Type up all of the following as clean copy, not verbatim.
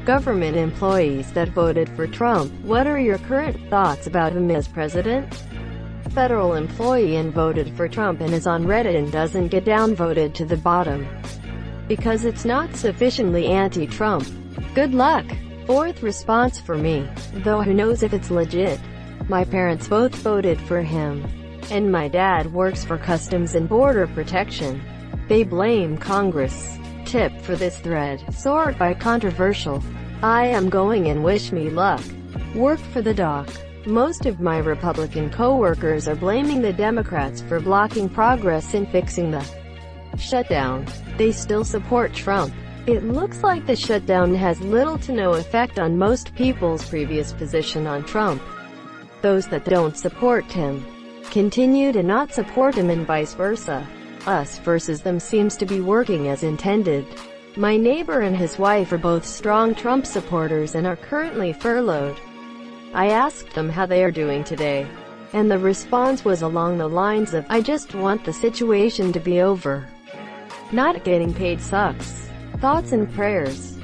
government employees that voted for Trump. What are your current thoughts about him as president? Federal employee and voted for Trump and is on Reddit and doesn't get downvoted to the bottom because it's not sufficiently anti-Trump. Good luck. Fourth response for me, though who knows if it's legit. My parents both voted for him, and my dad works for Customs and Border Protection. They blame Congress. Tip for this thread: sort by controversial. I am going and wish me luck. Work for the doc. Most of my Republican co-workers are blaming the Democrats for blocking progress in fixing the shutdown. They still support Trump. It looks like the shutdown has little to no effect on most people's previous position on Trump. Those that don't support him continue to not support him and vice versa. Us versus them seems to be working as intended. My neighbor and his wife are both strong Trump supporters and are currently furloughed. I asked them how they are doing today, and the response was along the lines of, "I just want the situation to be over. Not getting paid sucks. Thoughts and prayers."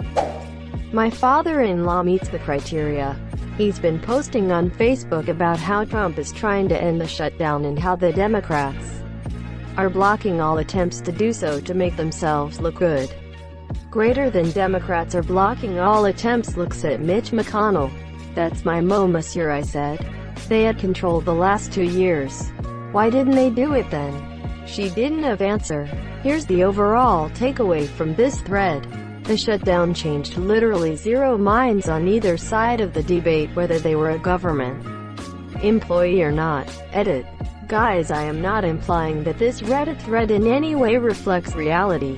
My father-in-law meets the criteria. He's been posting on Facebook about how Trump is trying to end the shutdown and how the Democrats are blocking all attempts to do so to make themselves look good. Greater than Democrats are blocking all attempts looks at Mitch McConnell. "That's my monsieur," I said. "They had control the last 2 years. Why didn't they do it then?" She didn't have answer. Here's the overall takeaway from this thread. The shutdown changed literally zero minds on either side of the debate whether they were a government employee or not. Edit. Guys, I am not implying that this Reddit thread in any way reflects reality.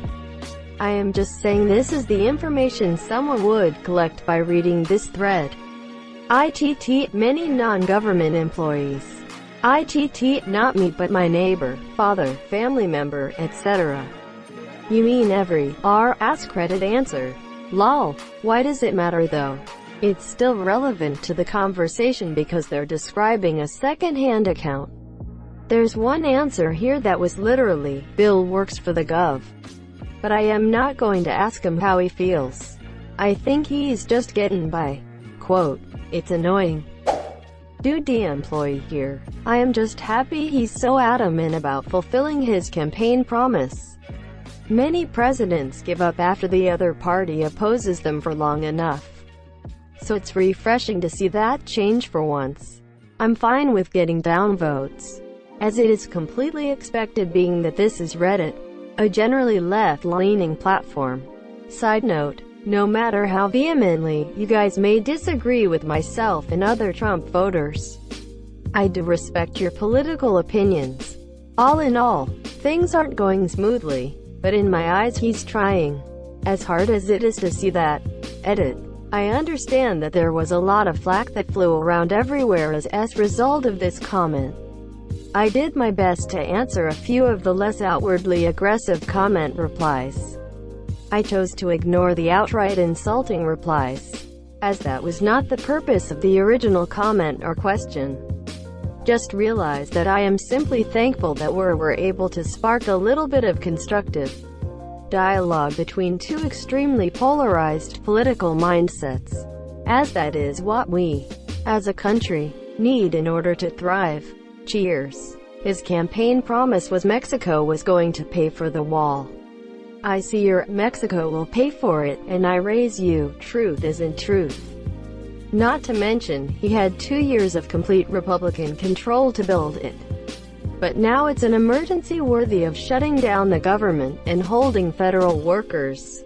I am just saying this is the information someone would collect by reading this thread. ITT, many non-government employees. ITT, not me but my neighbor, father, family member, etc. You mean every AskReddit answer. Lol. Why does it matter though? It's still relevant to the conversation because they're describing a second-hand account. There's one answer here that was literally, "Bill works for the gov." But I am not going to ask him how he feels. I think he's just getting by. Quote, "It's annoying. Dude, the employee here. I am just happy he's so adamant about fulfilling his campaign promise. Many presidents give up after the other party opposes them for long enough. So it's refreshing to see that change for once. I'm fine with getting downvotes, as it is completely expected being that this is Reddit, a generally left-leaning platform. Side note, no matter how vehemently you guys may disagree with myself and other Trump voters, I do respect your political opinions. All in all, things aren't going smoothly, but in my eyes he's trying, as hard as it is to see that." Edit. I understand that there was a lot of flack that flew around everywhere as a result of this comment. I did my best to answer a few of the less outwardly aggressive comment replies. I chose to ignore the outright insulting replies, as that was not the purpose of the original comment or question. Just realize that I am simply thankful that we were able to spark a little bit of constructive dialogue between two extremely polarized political mindsets, as that is what we, as a country, need in order to thrive. Cheers. His campaign promise was Mexico was going to pay for the wall. I see your Mexico will pay for it, and I raise you. Truth isn't truth. Not to mention, he had 2 years of complete Republican control to build it. But now it's an emergency worthy of shutting down the government and holding federal workers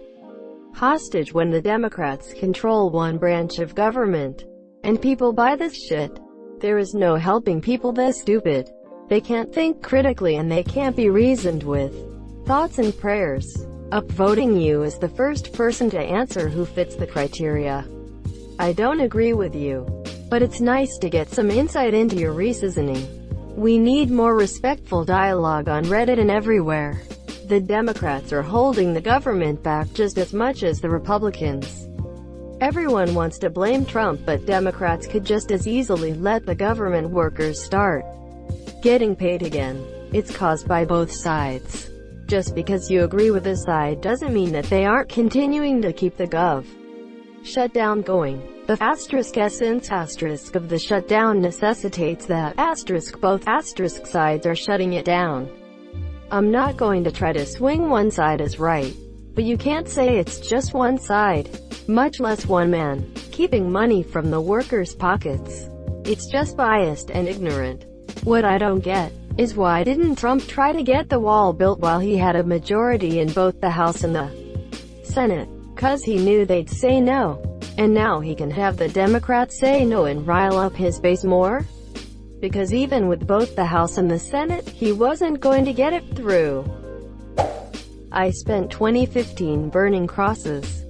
hostage when the Democrats control one branch of government. And people buy this shit. There is no helping people this stupid. They can't think critically and they can't be reasoned with. Thoughts and prayers. Upvoting you as the first person to answer who fits the criteria. I don't agree with you, but it's nice to get some insight into your reasoning. We need more respectful dialogue on Reddit and everywhere. The Democrats are holding the government back just as much as the Republicans. Everyone wants to blame Trump, but Democrats could just as easily let the government workers start getting paid again. It's caused by both sides. Just because you agree with a side doesn't mean that they aren't continuing to keep the gov shutdown going. The *essence of the shutdown necessitates that both sides are shutting it down. I'm not going to try to swing one side as right, but you can't say it's just one side, much less one man, keeping money from the workers' pockets. It's just biased and ignorant. What I don't get is why didn't Trump try to get the wall built while he had a majority in both the House and the Senate? 'Cause he knew they'd say no. And now he can have the Democrats say no and rile up his base more? Because even with both the House and the Senate, he wasn't going to get it through. I spent 2015 burning crosses,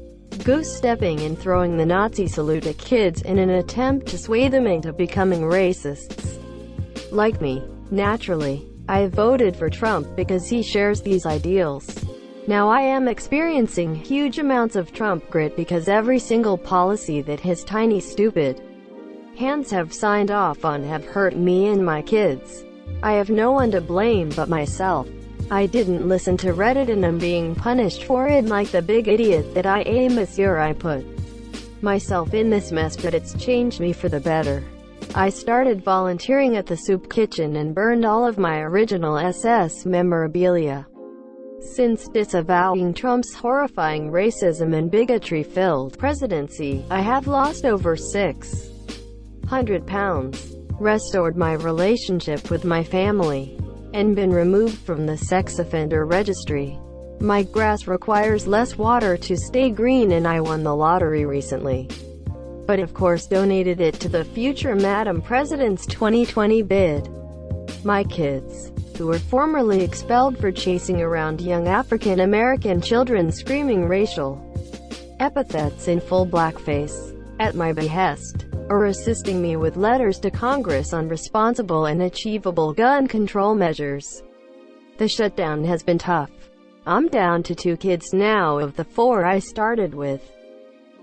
goose-stepping and throwing the Nazi salute at kids in an attempt to sway them into becoming racists. Like me, naturally, I voted for Trump because he shares these ideals. Now I am experiencing huge amounts of Trump grit because every single policy that his tiny stupid hands have signed off on have hurt me and my kids. I have no one to blame but myself. I didn't listen to Reddit and I'm being punished for it like the big idiot that I am. Monsieur, I put myself in this mess, but it's changed me for the better. I started volunteering at the soup kitchen and burned all of my original SS memorabilia. Since disavowing Trump's horrifying racism and bigotry-filled presidency, I have lost over 600 pounds, restored my relationship with my family, and been removed from the sex offender registry. My grass requires less water to stay green and I won the lottery recently. But of course donated it to the future Madam President's 2020 bid. My kids, who were formerly expelled for chasing around young African American children screaming racial epithets in full blackface, at my behest, are assisting me with letters to Congress on responsible and achievable gun control measures. The shutdown has been tough. I'm down to 2 kids now of the 4 I started with.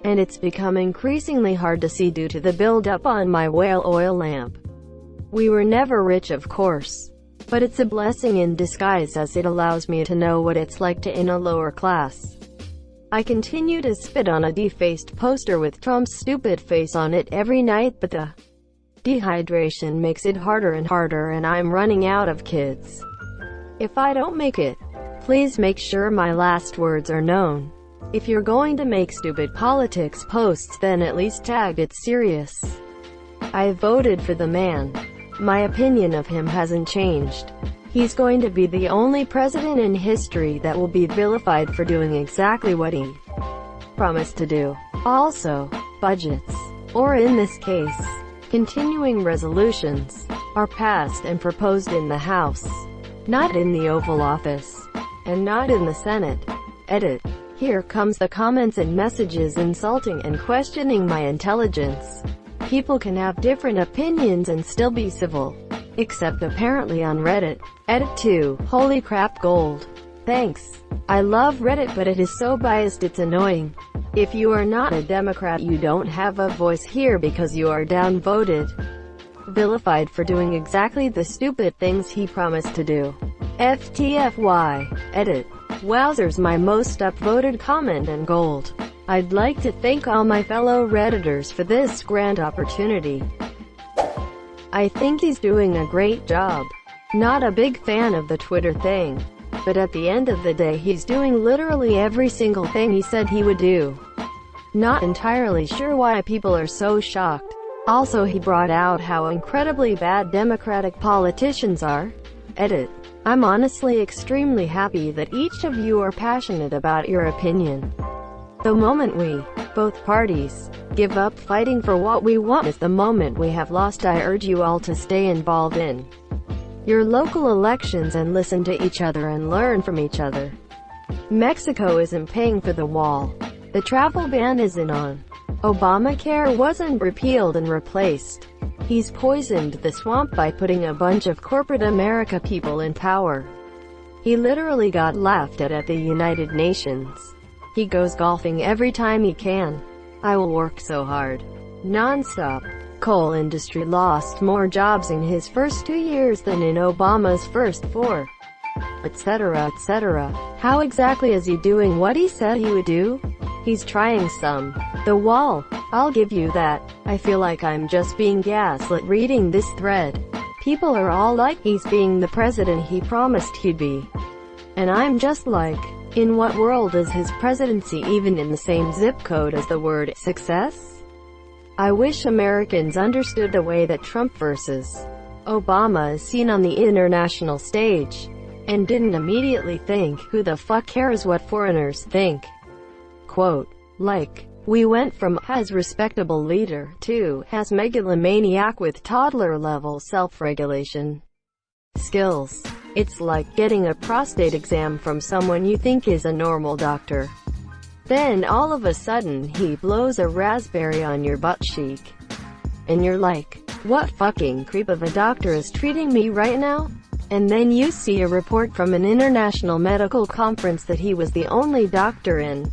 And it's become increasingly hard to see due to the build-up on my whale oil lamp. We were never rich, of course. But it's a blessing in disguise as it allows me to know what it's like to in a lower class. I continue to spit on a defaced poster with Trump's stupid face on it every night, but the dehydration makes it harder and harder and I'm running out of kids. If I don't make it, please make sure my last words are known. If you're going to make stupid politics posts, then at least tag it serious. I voted for the man. My opinion of him hasn't changed. He's going to be the only president in history that will be vilified for doing exactly what he promised to do. Also, budgets, or in this case, continuing resolutions, are passed and proposed in the House, not in the Oval Office, and not in the Senate. Edit. Here comes the comments and messages insulting and questioning my intelligence. People can have different opinions and still be civil. Except apparently on Reddit. Edit 2. Holy crap, gold. Thanks. I love Reddit, but it is so biased it's annoying. If you are not a Democrat, you don't have a voice here because you are downvoted. Vilified for doing exactly the stupid things he promised to do. FTFY. Edit. Wowzers, my most upvoted comment and gold. I'd like to thank all my fellow Redditors for this grand opportunity. I think he's doing a great job. Not a big fan of the Twitter thing. But at the end of the day he's doing literally every single thing he said he would do. Not entirely sure why people are so shocked. Also, he brought out how incredibly bad Democratic politicians are. Edit. I'm honestly extremely happy that each of you are passionate about your opinion. The moment we, both parties, give up fighting for what we want is the moment we have lost. I urge you all to stay involved in your local elections and listen to each other and learn from each other. Mexico isn't paying for the wall. The travel ban isn't on. Obamacare wasn't repealed and replaced. He's poisoned the swamp by putting a bunch of corporate America people in power. He literally got laughed at the United Nations. He goes golfing every time he can. I will work so hard. Non-stop. Coal industry lost more jobs in his first 2 years than in Obama's first 4. Etc. etc. How exactly is he doing what he said he would do? He's trying some. The wall. I'll give you that. I feel like I'm just being gaslit reading this thread. People are all like he's being the president he promised he'd be. And I'm just like, in what world is his presidency even in the same zip code as the word success? I wish Americans understood the way that Trump versus Obama is seen on the international stage, and didn't immediately think, who the fuck cares what foreigners think? Quote, like, we went from has respectable leader to has megalomaniac with toddler-level self-regulation skills. It's like getting a prostate exam from someone you think is a normal doctor. Then all of a sudden he blows a raspberry on your butt cheek. And you're like, what fucking creep of a doctor is treating me right now? And then you see a report from an international medical conference that he was the only doctor in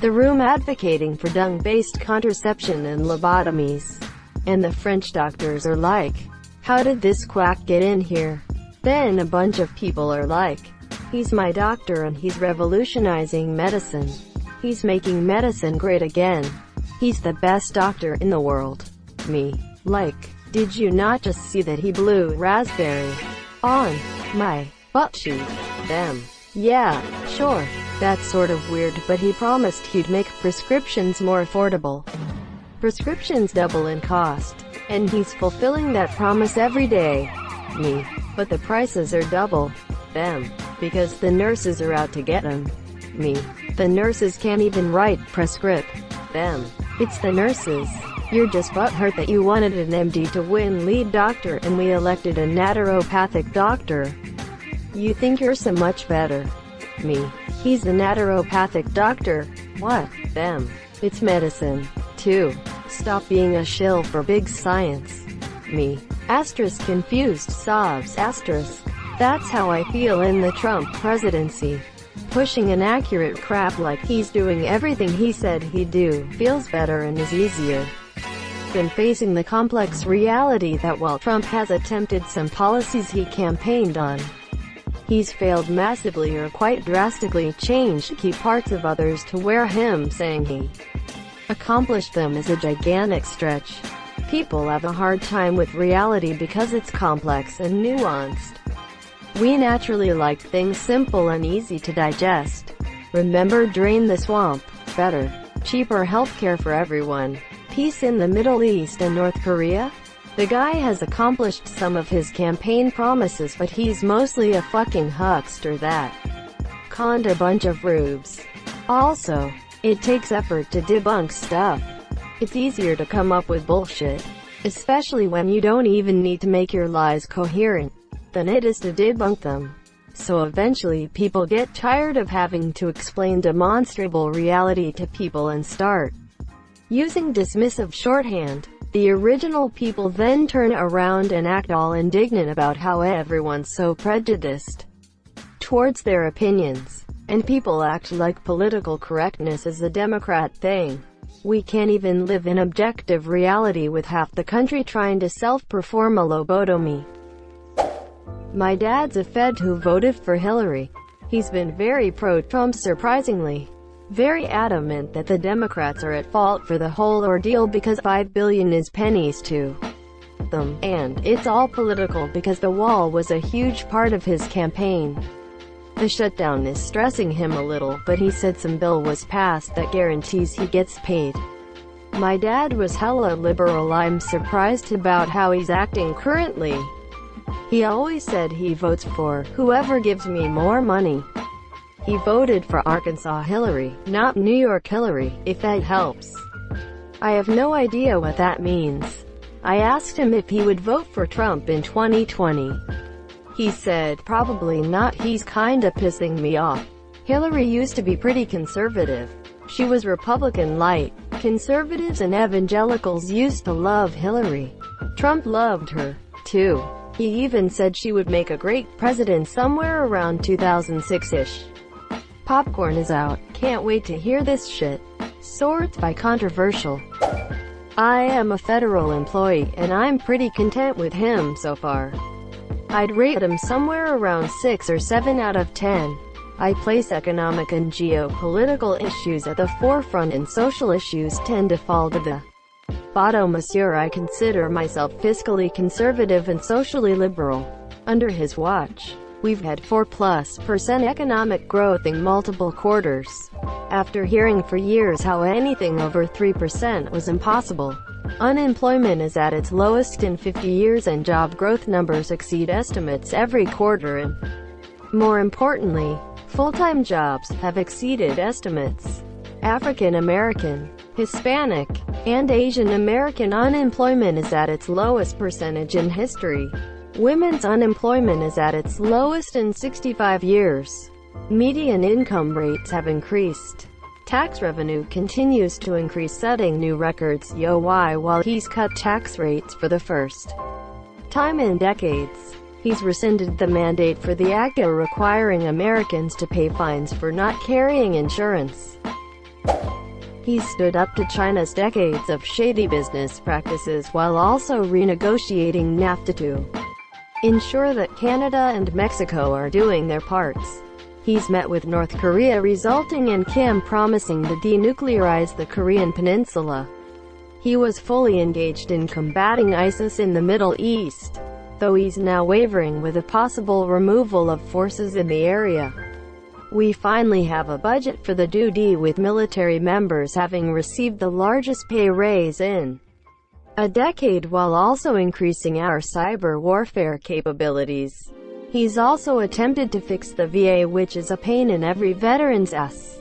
the room advocating for dung-based contraception and lobotomies. And the French doctors are like, how did this quack get in here? Then a bunch of people are like, he's my doctor and he's revolutionizing medicine. He's making medicine great again. He's the best doctor in the world. Me. Like, did you not just see that he blew raspberry on my butt cheek? Them. Yeah, sure. That's sort of weird, but he promised he'd make prescriptions more affordable. Prescriptions double in cost. And he's fulfilling that promise every day. Me. But the prices are double. Them. Because the nurses are out to get him. Me. The nurses can't even write prescript. Them. It's the nurses. You're just butthurt that you wanted an MD to win lead doctor and we elected a naturopathic doctor. You think you're so much better. Me. He's the naturopathic doctor. What? Them. It's medicine, too. Stop being a shill for big science. Me. Asterisk confused sobs asterisk. That's how I feel in the Trump presidency. Pushing inaccurate crap like he's doing everything he said he'd do feels better and is easier than facing the complex reality that while Trump has attempted some policies he campaigned on, he's failed massively or quite drastically changed key parts of others to where him saying he accomplished them is a gigantic stretch. People have a hard time with reality because it's complex and nuanced. We naturally like things simple and easy to digest. Remember drain the swamp, better, cheaper healthcare for everyone, peace in the Middle East and North Korea? The guy has accomplished some of his campaign promises but he's mostly a fucking huckster that conned a bunch of rubes. Also, it takes effort to debunk stuff. It's easier to come up with bullshit, especially when you don't even need to make your lies coherent, than it is to debunk them. So eventually people get tired of having to explain demonstrable reality to people and start using dismissive shorthand. The original people then turn around and act all indignant about how everyone's so prejudiced towards their opinions. And people act like political correctness is a Democrat thing. We can't even live in objective reality with half the country trying to self-perform a lobotomy. My dad's a Fed who voted for Hillary. He's been very pro-Trump surprisingly. Very adamant that the Democrats are at fault for the whole ordeal because $5 billion is pennies to them, and it's all political because the wall was a huge part of his campaign. The shutdown is stressing him a little, but he said some bill was passed that guarantees he gets paid. My dad was hella liberal. I'm surprised about how he's acting currently. He always said he votes for whoever gives me more money. He voted for Arkansas Hillary, not New York Hillary, if that helps. I have no idea what that means. I asked him if he would vote for Trump in 2020. He said, probably not. He's kinda pissing me off. Hillary used to be pretty conservative. She was Republican light. Conservatives and evangelicals used to love Hillary. Trump loved her, too. He even said she would make a great president somewhere around 2006-ish. Popcorn is out. Can't wait to hear this shit. Sorts by controversial. I am a federal employee, and I'm pretty content with him so far. I'd rate him somewhere around 6 or 7 out of 10. I place economic and geopolitical issues at the forefront and social issues tend to fall to the bottom. Monsieur, I consider myself fiscally conservative and socially liberal. Under his watch, we've had 4+% economic growth in multiple quarters. After hearing for years how anything over 3% was impossible. Unemployment is at its lowest in 50 years and job growth numbers exceed estimates every quarter, and more importantly, full-time jobs have exceeded estimates. African American, Hispanic, and Asian American unemployment is at its lowest percentage in history. Women's unemployment is at its lowest in 65 years. Median income rates have increased. Tax revenue continues to increase, setting new records. While he's cut tax rates for the first time in decades, he's rescinded the mandate for the ACTA requiring Americans to pay fines for not carrying insurance. He's stood up to China's decades of shady business practices while also renegotiating NAFTA to ensure that Canada and Mexico are doing their parts. He's met with North Korea, resulting in Kim promising to denuclearize the Korean peninsula. He was fully engaged in combating ISIS in the Middle East, though he's now wavering with a possible removal of forces in the area. We finally have a budget for the duty, with military members having received the largest pay raise in a decade while also increasing our cyber warfare capabilities. He's also attempted to fix the VA, which is a pain in every veteran's ass.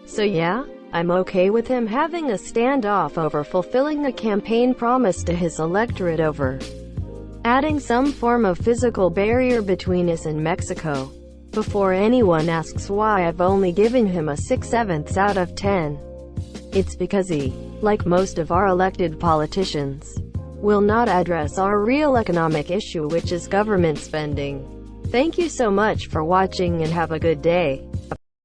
So yeah, I'm okay with him having a standoff over fulfilling the campaign promise to his electorate over adding some form of physical barrier between us and Mexico. Before anyone asks why I've only given him a 6/7 out of 10, it's because he, like most of our elected politicians, will not address our real economic issue, which is government spending. Thank you so much for watching and have a good day.